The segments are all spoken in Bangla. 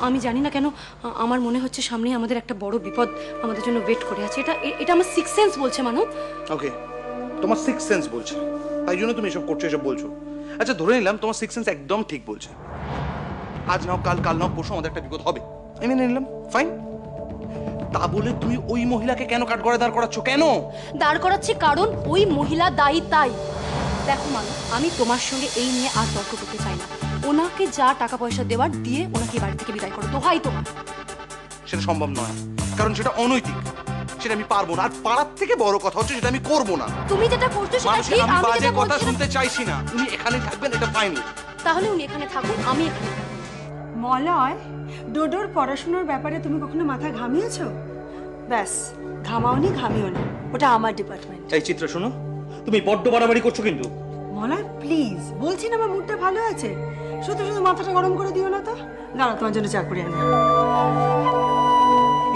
আমি জানি না কেন আমার মনে হচ্ছে সামনে আমাদের একটা বড় বিপদ আমাদের জন্য ওয়েট করে আছে। এটা আমার সিক্স সেন্স বলছে মানো। ওকে, তোমার সিক্স সেন্স বলছে, তাই জন্য তুমি এসব করছো, এসব বলছো। আচ্ছা ধরে নিলাম তোমার সিক্স সেন্স একদম ঠিক বলছে, আজ নাও কাল, কাল নাও পরশু আমাদের একটা বিপদ হবে, আমি মেনে নিলাম, ফাইন। তা বলে তুমি ওই মহিলাকে কেন কাঠগড়ায় দাঁড় করাচ্ছ? কেন দাঁড় করাচ্ছি? কারণ ওই মহিলা দায়ী তাই। দেখো মানো, আমি তোমার সঙ্গে এই নিয়ে আর তর্ক করতে চাই না। ওনাকে যা টাকা পয়সা দেওয়ার দিয়ে ওনাকে বাড়ি থেকে বিদায় করো, দোহাই তোমার। সেটা সম্ভব নয়, কারণ সেটা অনৈতিক, সেটা আমি পারবো না। আর পাড়ার থেকে বড় কথা হচ্ছে সেটা আমি করবো না। তুমি যেটা করছো সেটা ঠিক, আমি আমি বাজে যেটা কথা বলছি শুনতে চাইছি না। উনি এখানে থাকবেন, এটা ফাইনাল। তাহলে উনি এখানে থাকুন, আমি এখানে। মলয়, ডোডোর পড়াশোনার ব্যাপারে তুমি কখনো মাথা ঘামিয়েছো? ব্যাস, ঘামাওনি, ঘামিও না, ওটা আমার ডিপার্টমেন্ট। এই চিত্র শোনো, তুমি বড্ড বাড়াবাড়ি করছো কিন্তু। মলয় প্লিজ, বলছি না আমার মুডটা ভালো আছে, শুধু শুধু মাথাটা গরম করে দিও না তো। দাঁড়াও, তোমার জন্য চা করে আনি।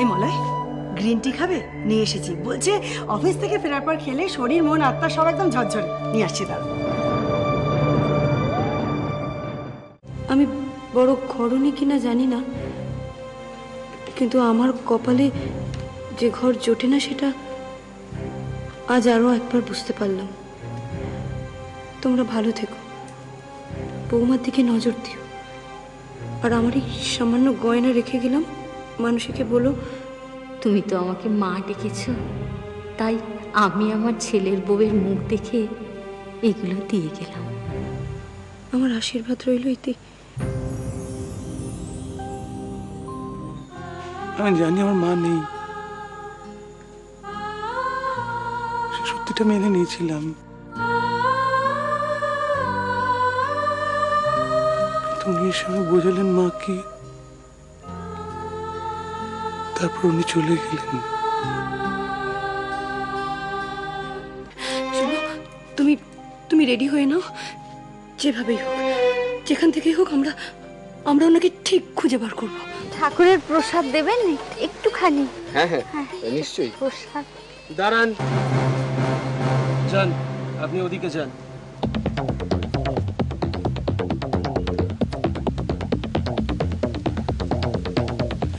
এই মলয়, গ্রিন টি খাবে? নিয়ে এসেছি। বলছে অফিস থেকে ফেরার পর খেলে শরীর মন আত্মা সব একদম ঝরঝরে। নিয়ে আসছি, দাঁড়াও। আমি বড় ঘরনি কিনা জানি না, কিন্তু আমার কপালে যে ঘর জোটে না সেটা আজ আরো একবার বুঝতে পারলাম। তোমরা ভালো থেকো, বৌমার দিকে নজর দিও। আর আমার এই সামান্য গয়না রেখে গেলাম, মানুষকে বলো তুমি তো আমাকে মা ডেকেছো, তাই আমি আমার ছেলের বউয়ের মুখ দেখে এগুলো দিয়ে গেলাম। আমার আশীর্বাদ রইল এতে। আমি জানি আমার মা নেই, সত্যিটা মেনে নিয়েছিলাম, উনি এসে বোঝালেন মাকে, তারপর উনি চলে গেলেন। তুমি তুমি রেডি হয়ে নাও, যেভাবেই হোক, যেখান থেকেই হোক, আমরা ওনাকে ঠিক খুঁজে বার করব। ঠাকুরের প্রসাদ দেবেন একটুখানি? হ্যাঁ হ্যাঁ নিশ্চয়ই। প্রসাদ দাঁড়ান, যান, আপনি ওদিকে যান।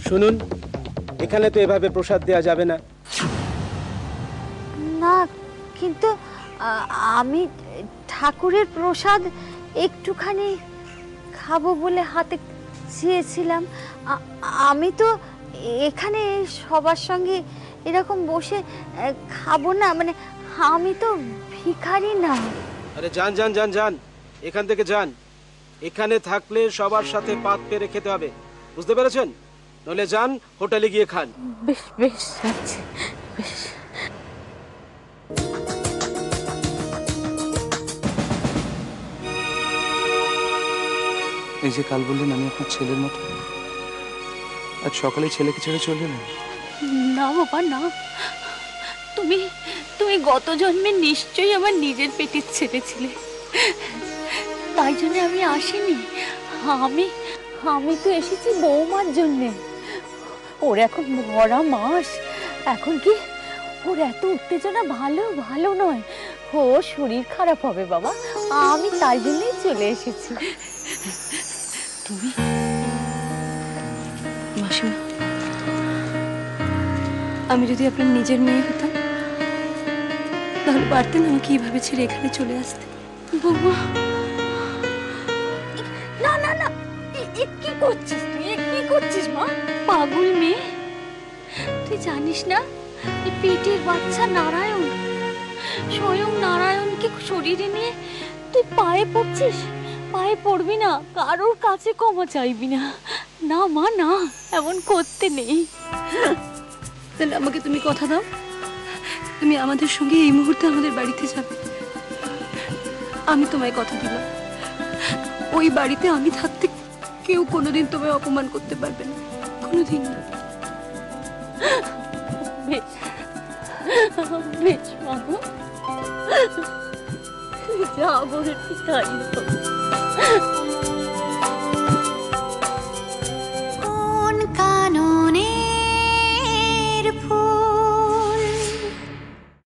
শুনুন, এখানে তো এভাবে প্রসাদ দেওয়া যাবে না। না, কিন্তু আমি ঠাকুরের প্রসাদ একটুখানি খাবো বলে হাতে চেয়েছিলাম। আমি তো এখানে সবার সঙ্গে এরকম বসে খাবো না, মানে আমি তো ভিখারি না। আরে যান যান যান যান, এখান থেকে যান। এখানে থাকলে সবার সাথে পাত পেরে খেতে হবে, বুঝতে পেরেছেন? নইলে যান, হোটেলে গিয়ে খান। বেশ বেশ, আচ্ছা বেশ। এই যে কাল বললেন আমি আপনার ছেলের মতো, আজ সকালে ছেলেকে ছেড়ে চলে গেলেন। না বাবা না, তুমি তুমি গত জন্মে নিশ্চয়ই আমার নিজের পেটের ছেলে ছিলে, তাই জন্য আমি আসিনি। আমি তো এসেছি বৌমার জন্যে। ওর এখন ভরা মাস, এখন কি ওর এত উত্তেজনা ভালো নয়, ওর শরীর খারাপ হবে বাবা, আমি তাই জন্যই চলে এসেছি। তুমি মাসিমা, আমি যদি আপনার নিজের মেয়ে হতাম তাহলে পারতেন আমাকে এইভাবে ছেড়ে এখানে চলে আসতে? বৌমা, না না না, কি করছিস তুই? কি করছিস মা? পাগল মেয়ে, তুই জানিস না এই পেটের বাচ্চা নারায়ণ, স্বয়ং নারায়ণকে শরীরে নিয়ে তুই পায়ে পড়ছিস? পায়ে পড়বি না, কারোর কাছে ক্ষমা চাইবি না। না মা না, এমন করতে নেই। তাহলে আমাকে তুমি কথা দাও, তুমি আমাদের সঙ্গে এই মুহূর্তে আমাদের বাড়িতে যাবে। আমি তোমায় কথা দিলাম, ওই বাড়িতে আমি থাকতে কেউ কোনোদিন তোমায় অপমান করতে পারবে না, কোনোদিন না। বেশ মাগো, যা বলছি তাই।